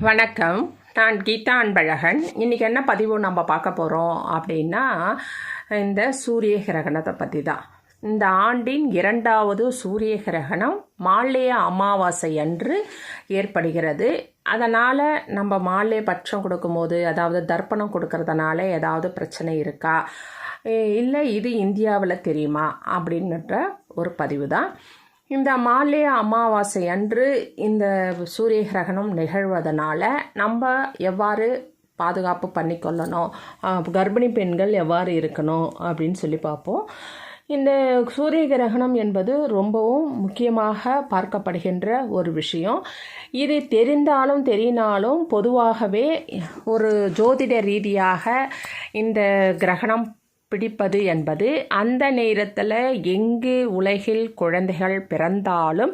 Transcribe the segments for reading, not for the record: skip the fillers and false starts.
வணக்கம். நான் கீதா அன்பழகன். இன்றைக்கி என்ன பதிவு நம்ம பார்க்க போகிறோம் அப்படின்னா, இந்த சூரிய கிரகணத்தை பற்றி தான். இந்த ஆண்டின் 2வது சூரிய கிரகணம் மாலைய அமாவாசை அன்று ஏற்படுகிறது. அதனால் நம்ம மாலை பட்சம் கொடுக்கும்போது, அதாவது தர்ப்பணம் கொடுக்கறதுனால ஏதாவது பிரச்சனை இருக்கா, இல்லை இது இந்தியாவில் தெரியுமா அப்படின்ற ஒரு பதிவு தான். இந்த மாலைய அமாவாசை அன்று இந்த சூரிய கிரகணம் நிகழ்வதனால நம்ம எவ்வாறு பாதுகாப்பு பண்ணிக்கொள்ளணும், கர்ப்பிணி பெண்கள் எவ்வாறு இருக்கணும் அப்படின்னு சொல்லி பார்ப்போம். இந்த சூரிய கிரகணம் என்பது ரொம்பவும் முக்கியமாக பார்க்கப்படுகின்ற ஒரு விஷயம். இது தெரிந்தாலும் தெரியினாலும் பொதுவாகவே ஒரு ஜோதிட ரீதியாக இந்த கிரகணம் பிடிப்பது என்பது அந்த நேரத்தில் எங்கு உலகில் குழந்தைகள் பிறந்தாலும்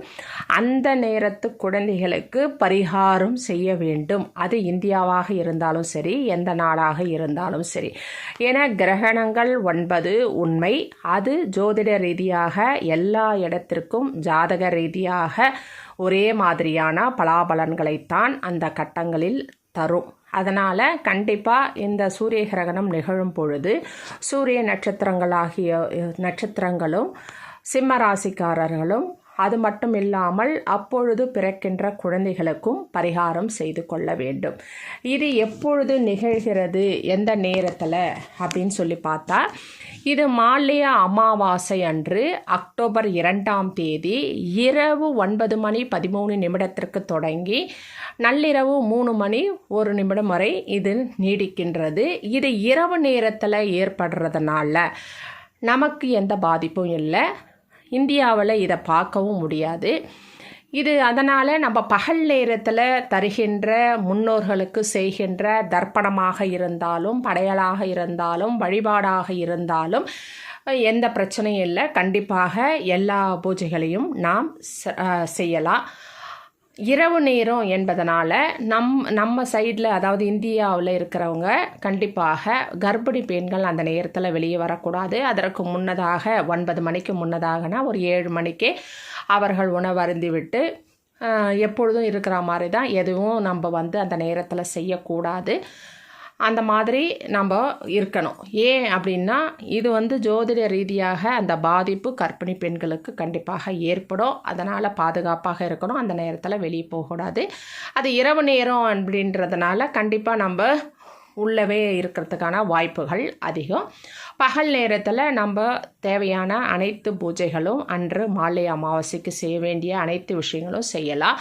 அந்த நேரத்து குழந்தைகளுக்கு பரிகாரம் செய்ய வேண்டும். அது இந்தியாவாக இருந்தாலும் சரி, எந்த நாடாக இருந்தாலும் சரி. ஏன்னா கிரகணங்கள் 9 உண்மை. அது ஜோதிட ரீதியாக எல்லா இடத்திற்கும் ஜாதக ரீதியாக ஒரே மாதிரியான பலாபலன்களைத்தான் அந்த கட்டங்களில் தரும். அதனால் கண்டிப்பாக இந்த சூரிய கிரகணம் நிகழும் பொழுது சூரிய நட்சத்திரங்களும் சிம்ம ராசிக்காரர்களும் அது மட்டும் இல்லாமல் அப்பொழுது பிறக்கின்ற குழந்தைகளுக்கும் பரிகாரம் செய்து கொள்ள வேண்டும். இது எப்பொழுது நிகழ்கிறது, எந்த நேரத்தில் அப்படின்னு சொல்லி பார்த்தா, இது மாலைய அமாவாசை அன்று அக்டோபர் 2ஆம் தேதி இரவு 9:13 தொடங்கி நள்ளிரவு 3:01 வரை இது நீடிக்கின்றது. இது இரவு நேரத்தில் ஏற்படுறதுனால நமக்கு எந்த பாதிப்பும் இல்லை. இந்தியாவில் இதை பார்க்கவும் முடியாது. இது அதனால் நம்ம பகல் நேரத்தில் தருகின்ற முன்னோர்களுக்கு செய்கின்ற தர்ப்பணமாக இருந்தாலும், படையலாக இருந்தாலும், வழிபாடாக இருந்தாலும் எந்த பிரச்சனையும் இல்லை. கண்டிப்பாக எல்லா பூஜைகளையும் நாம் செய்யலாம். இரவு நேரம் என்பதனால் நம்ம சைடில், அதாவது இந்தியாவில் இருக்கிறவங்க கண்டிப்பாக கர்ப்பிணி பெண்கள் அந்த நேரத்தில் வெளியே வரக்கூடாது. அதற்கு முன்னதாக 9 மணிக்கு முன்னதாகனா ஒரு 7 மணிக்கே அவர்கள் உணவருந்தி விட்டு எப்பொழுதும் இருக்கிற மாதிரி தான் எதுவும் நம்ம அந்த நேரத்தில் செய்யக்கூடாது. அந்த மாதிரி நம்ம இருக்கணும். ஏன் அப்படின்னா, இது ஜோதிட ரீதியாக அந்த பாதிப்பு கர்ப்பிணி பெண்களுக்கு கண்டிப்பாக ஏற்படும். அதனால் பாதுகாப்பாக இருக்கணும். அந்த நேரத்தில் வெளியே போகக்கூடாது. அது இரவு நேரம் அப்படின்றதுனால கண்டிப்பாக நம்ம உள்ளவே இருக்கிறதுக்கான வாய்ப்புகள் அதிகம். பகல் நேரத்தில் நம்ம தேவையான அனைத்து பூஜைகளும் அன்று மாலை அமாவாசைக்கு செய்ய வேண்டிய அனைத்து விஷயங்களும் செய்யலாம்.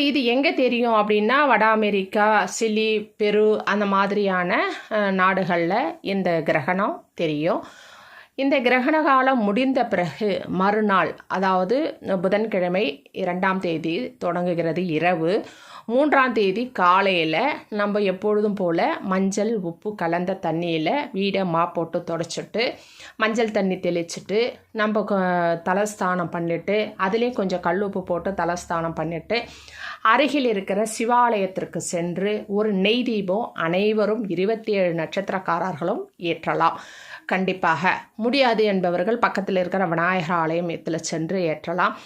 இது எங்கே தெரியும் அப்படின்னா, வட அமெரிக்கா, சிலி, பெரு அந்த மாதிரியான நாடுகளில் இந்த கிரகணம் தெரியும். இந்த கிரகண காலம் முடிந்த பிறகு மறுநாள், அதாவது புதன்கிழமை 2ஆம் தேதி தொடங்குகிறது இரவு. 3ஆம் தேதி காலையில் நம்ம எப்பொழுதும் போல் மஞ்சள் உப்பு கலந்த தண்ணியில் வீடை போட்டு தொடச்சிட்டு, மஞ்சள் தண்ணி தெளிச்சுட்டு, நம்ம தலஸ்தானம் பண்ணிவிட்டு, அதுலேயும் கொஞ்சம் கல்லுப்பு போட்டு தலஸ்தானம் பண்ணிவிட்டு, அருகில் இருக்கிற சிவாலயத்திற்கு சென்று ஒரு நெய் தீபம் அனைவரும் 27 நட்சத்திரக்காரர்களும் ஏற்றலாம். கண்டிப்பாக முடியாது என்பவர்கள் பக்கத்தில் இருக்கிற விநாயகர் ஆலயத்தில் சென்று ஏற்றலாம்.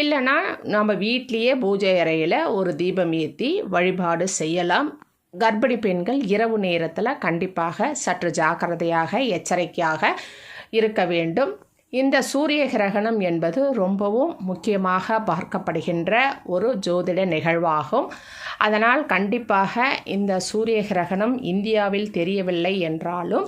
இல்லைன்னா நம்ம வீட்லேயே பூஜை அறையில் ஒரு தீபம் ஏற்றி வழிபாடு செய்யலாம். கர்ப்பிணி பெண்கள் இரவு நேரத்தில் கண்டிப்பாக சற்று ஜாக்கிரதையாக எச்சரிக்கையாக இருக்க வேண்டும். இந்த சூரிய கிரகணம் என்பது ரொம்பவும் முக்கியமாக பார்க்கப்படுகின்ற ஒரு ஜோதிட நிகழ்வாகும். அதனால் கண்டிப்பாக இந்த சூரிய கிரகணம் இந்தியாவில் தெரியவில்லை என்றாலும்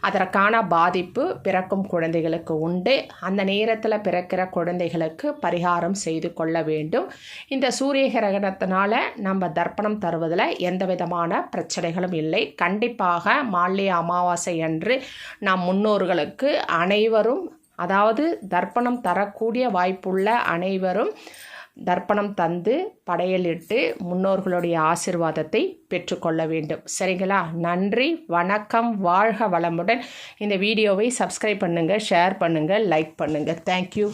அதற்கான பாதிப்பு பிறக்கும் குழந்தைகளுக்கு உண்டு. அந்த நேரத்தில் பிறக்கிற குழந்தைகளுக்கு பரிகாரம் செய்து கொள்ள வேண்டும். இந்த சூரிய கிரகணத்தினால நம்ம தர்ப்பணம் தருவதில் எந்த விதமான பிரச்சனைகளும் இல்லை. கண்டிப்பாக மாலைய அமாவாசை அன்று நம் முன்னோர்களுக்கு அனைவரும், அதாவது தர்ப்பணம் தரக்கூடிய வாய்ப்புள்ள அனைவரும் தர்ப்பணம் தந்து படையலிட்டு முன்னோர்களுடைய ஆசீர்வாதத்தை பெற்றுக்கொள்ள வேண்டும். சரிங்களா? நன்றி, வணக்கம், வாழ்க வளமுடன். இந்த வீடியோவை சப்ஸ்கிரைப் பண்ணுங்கள், ஷேர் பண்ணுங்கள், லைக் பண்ணுங்கள். தேங்க்யூ.